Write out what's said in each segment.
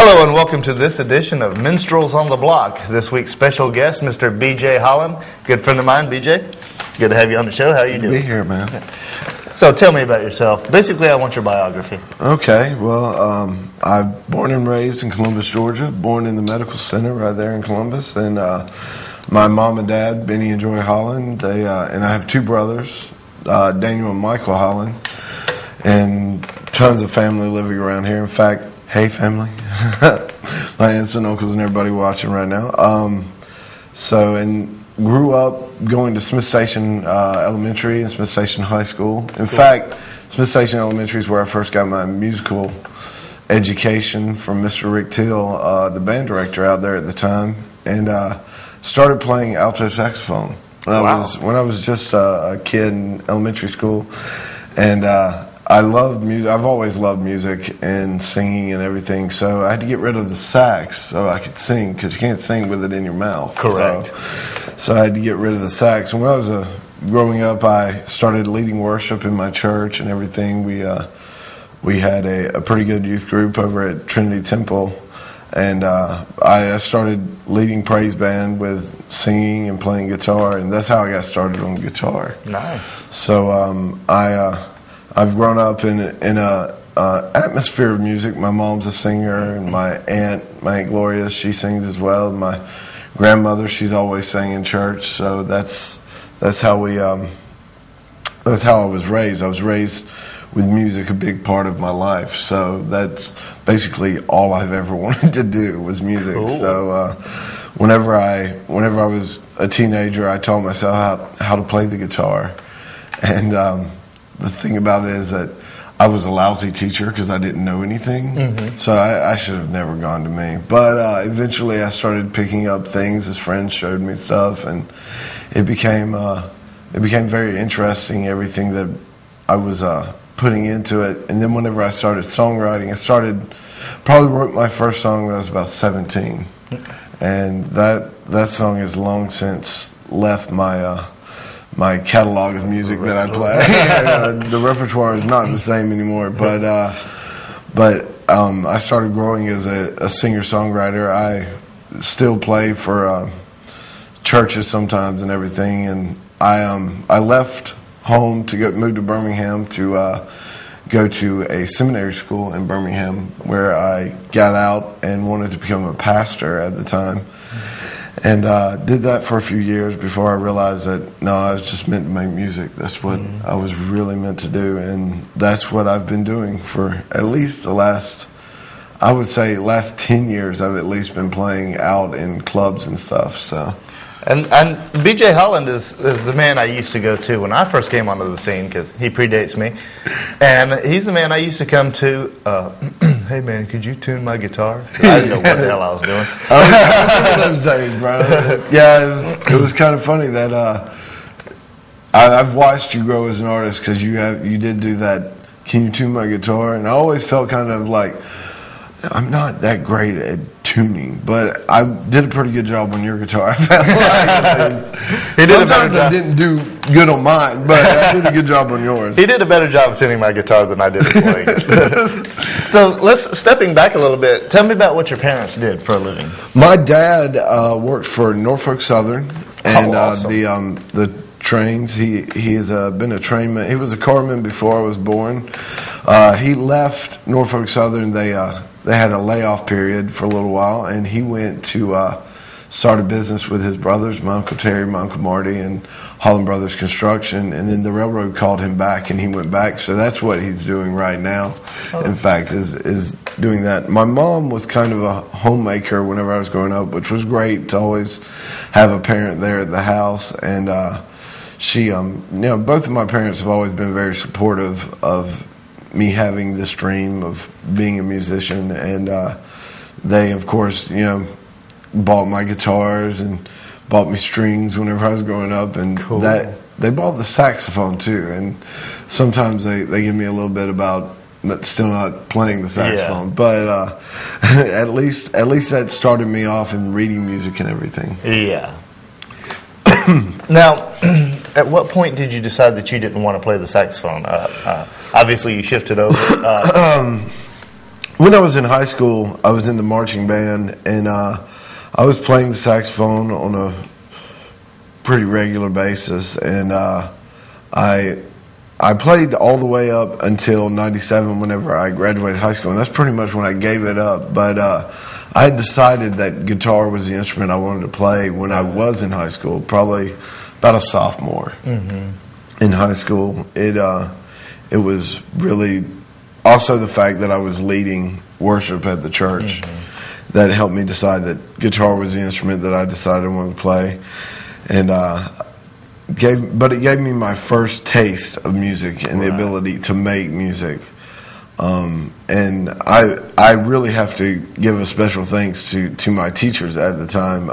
Hello and welcome to this edition of Minstrels on the Block. This week's special guest, Mr. BJ Holland, good friend of mine. BJ, good to have you on the show. How are you doing? Good to be here, man. So tell me about yourself. Basically, I want your biography. Okay, well, I'm born and raised in Columbus, Georgia. Born in the medical center right there in Columbus, and my mom and dad, Benny and Joy Holland. And I have two brothers, Daniel and Michael Holland, and tons of family living around here. In fact, hey family, my aunts and uncles and everybody watching right now. And grew up going to Smith Station Elementary and Smith Station High School. In fact, Smith Station Elementary is where I first got my musical education from Mr. Rick Till, the band director out there at the time, and started playing alto saxophone when I was just a kid in elementary school. And I loved music. I've always loved music and singing and everything. So I had to get rid of the sax so I could sing, because you can't sing with it in your mouth. Correct. So I had to get rid of the sax. And when I was growing up, I started leading worship in my church and everything. We had a pretty good youth group over at Trinity Temple, and I started leading praise band with singing and playing guitar, and that's how I got started on guitar. Nice. So I've grown up in a atmosphere of music. My mom's a singer, and my aunt Gloria, she sings as well. My grandmother, she's always sang in church. So that's how I was raised. I was raised with music, a big part of my life. So that's basically all I've ever wanted to do was music. Cool. So whenever I was a teenager, I taught myself how to play the guitar, and the thing about it is that I was a lousy teacher because I didn't know anything. Mm-hmm. So I should have never gone to me. But eventually I started picking up things as friends showed me stuff, and it became very interesting, everything that I was putting into it. And then whenever I started songwriting, probably wrote my first song when I was about 17. And that song has long since left my catalog of music that I play. The repertoire is not the same anymore, but I started growing as a singer-songwriter. I still play for churches sometimes and everything, and I left home to move to Birmingham to go to a seminary school in Birmingham, where I got out and wanted to become a pastor at the time. And did that for a few years before I realized that, no, I was just meant to make music. That's what I was really meant to do. And that's what I've been doing for at least the last 10 years. I've at least been playing out in clubs and stuff. So. And BJ Holland is the man I used to go to when I first came onto the scene, because he predates me. And he's the man I used to come to, hey man, could you tune my guitar? I didn't know what the hell I was doing. Those days, bro. Yeah, it was kind of funny that I've watched you grow as an artist, because you did do that, can you tune my guitar? And I always felt kind of like, I'm not that great at tuning, but I did a pretty good job on your guitar. I felt like sometimes I didn't do good on mine, but I did a good job on yours. He did a better job of tuning my guitar than I did of playing it. So stepping back a little bit, tell me about what your parents did for a living. My dad worked for Norfolk Southern, and awesome. The trains. He has been a trainman. He was a carman before I was born. He left Norfolk Southern. They had a layoff period for a little while, and he went to start a business with his brothers, my Uncle Terry, my Uncle Marty, and Holland Brothers Construction. And then the railroad called him back, and he went back. So that's what he's doing right now. Oh. In fact, is doing that. My mom was kind of a homemaker whenever I was growing up, which was great to always have a parent there at the house. And she, both of my parents have always been very supportive of me having this dream of being a musician, and they, of course, bought my guitars and bought me strings whenever I was growing up, and cool. That they bought the saxophone too. And sometimes they give me a little bit about still not playing the saxophone, but at least that started me off in reading music and everything. Yeah. Now, at what point did you decide that you didn't want to play the saxophone? Obviously, you shifted over. when I was in high school, I was in the marching band, and I was playing the saxophone on a pretty regular basis, and I played all the way up until 97 whenever I graduated high school, and that's pretty much when I gave it up. But I had decided that guitar was the instrument I wanted to play when I was in high school, probably about a sophomore in high school. It was really also the fact that I was leading worship at the church that helped me decide that guitar was the instrument that I decided I wanted to play. And it gave me my first taste of music and the ability to make music. And I really have to give a special thanks to my teachers at the time.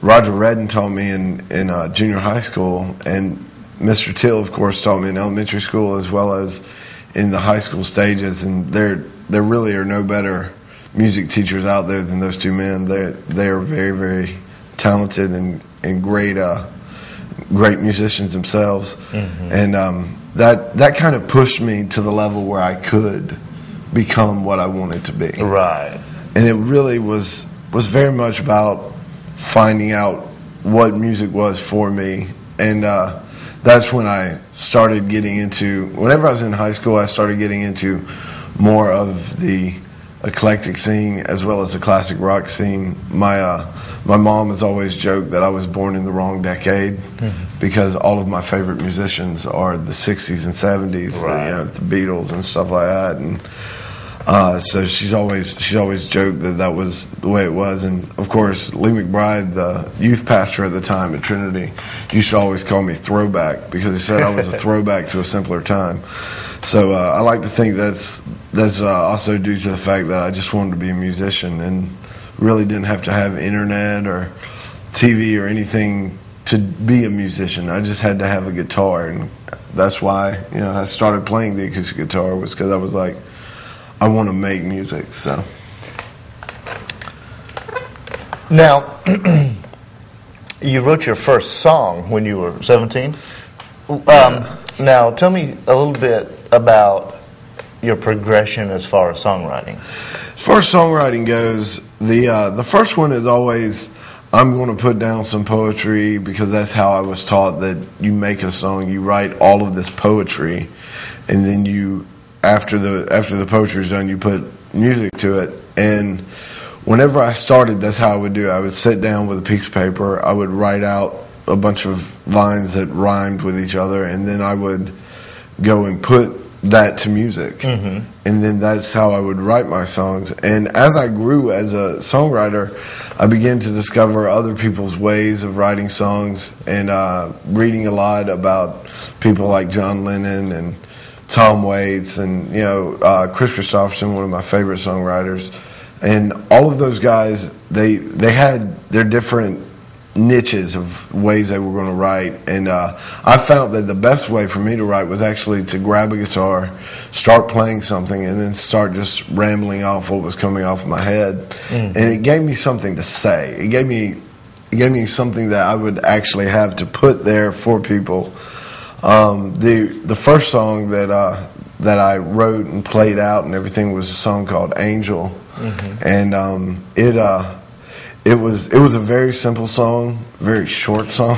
Roger Redden taught me in junior high school, and Mr. Till, of course, taught me in elementary school as well as in the high school stages. And there really are no better music teachers out there than those two men. They are very, very talented and great musicians themselves. And that kind of pushed me to the level where I could become what I wanted to be. Right. And it really was very much about finding out what music was for me. And that's when I started getting into, whenever I was in high school, I started getting into more of the eclectic scene as well as the classic rock scene. My mom has always joked that I was born in the wrong decade because all of my favorite musicians are the 60s and 70s, the Beatles and stuff like that. And so she's always joked that was the way it was. And of course, Lee McBride, the youth pastor at the time at Trinity, used to always call me Throwback because he said I was a throwback to a simpler time. So I like to think that's also due to the fact that I just wanted to be a musician and really didn't have to have internet or TV or anything to be a musician. I just had to have a guitar, and that's why I started playing the acoustic guitar, was because I was like, I want to make music. So now, you wrote your first song when you were 17. Now, tell me a little bit about your progression as far as songwriting. As far as songwriting goes, the first one is always, I'm going to put down some poetry, because that's how I was taught that you make a song, you write all of this poetry, and then you, after the poetry's done, you put music to it. And whenever I started, that's how I would do it. I would sit down with a piece of paper, I would write out a bunch of lines that rhymed with each other, and then I would go and put that to music. And then that's how I would write my songs. And as I grew as a songwriter, I began to discover other people's ways of writing songs, and reading a lot about people like John Lennon and Tom Waits and Chris Christopherson, one of my favorite songwriters. And all of those guys, they had their different niches of ways they were going to write, and I found that the best way for me to write was actually to grab a guitar, start playing something, and then start just rambling off what was coming off my head. And it gave me something to say. It gave me something that I would actually have to put there for people. The first song that I wrote and played out and everything was a song called Angel. And it was a very simple song, very short song,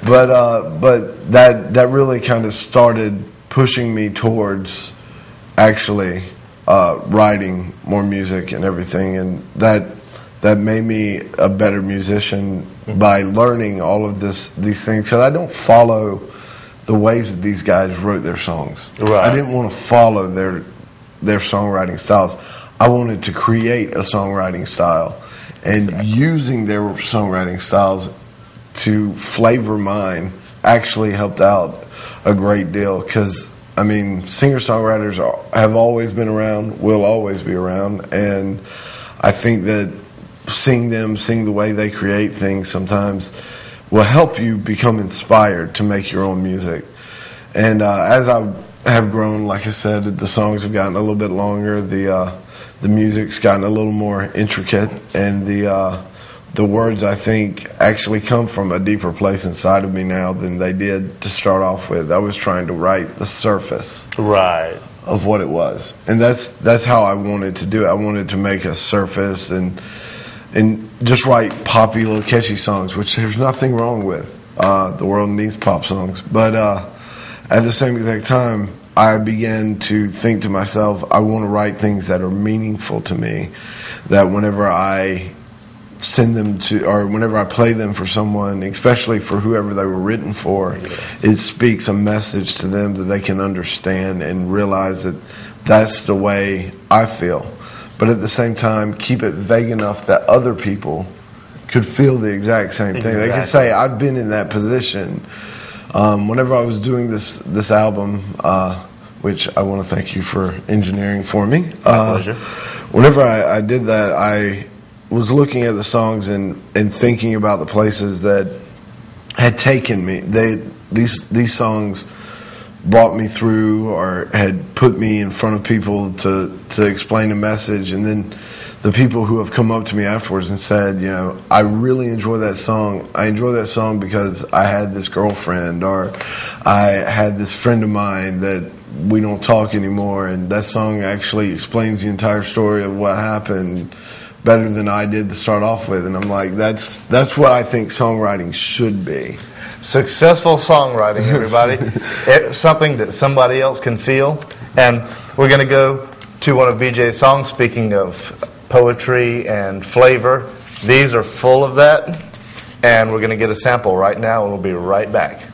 but that really kind of started pushing me towards actually writing more music and everything, and that made me a better musician by learning all of these things, because I don't follow the ways that these guys wrote their songs. I didn't want to follow their songwriting styles. I wanted to create a songwriting style. And using their songwriting styles to flavor mine actually helped out a great deal, because, I mean, singer-songwriters have always been around, will always be around, and I think that seeing the way they create things sometimes will help you become inspired to make your own music. And as I have grown, like I said, the songs have gotten a little bit longer, the music's gotten a little more intricate, and the words, I think, actually come from a deeper place inside of me now than they did to start off with. I was trying to write the surface of what it was, and that's how I wanted to do it. I wanted to make a surface and just write poppy, little catchy songs, which there's nothing wrong with. The world needs pop songs, but at the same exact time, I began to think to myself, I want to write things that are meaningful to me, that whenever I send them to, or whenever I play them for someone, especially for whoever they were written for, it speaks a message to them that they can understand and realize that that's the way I feel. But at the same time, keep it vague enough that other people could feel the exact same thing. They could say, I've been in that position. Whenever I was doing this album, which I want to thank you for engineering for me. My pleasure. Whenever I did that, I was looking at the songs and thinking about the places that had taken me. These songs brought me through or had put me in front of people to explain a message, and then the people who have come up to me afterwards and said, you know, I really enjoy that song. I enjoy that song because I had this girlfriend, or I had this friend of mine that we don't talk anymore, and that song actually explains the entire story of what happened better than I did to start off with. And I'm like, that's what I think songwriting should be. Successful songwriting, everybody. It's something that somebody else can feel. And we're going to go to one of BJ's songs. Speaking of poetry and flavor, these are full of that. And we're going to get a sample right now, and we'll be right back.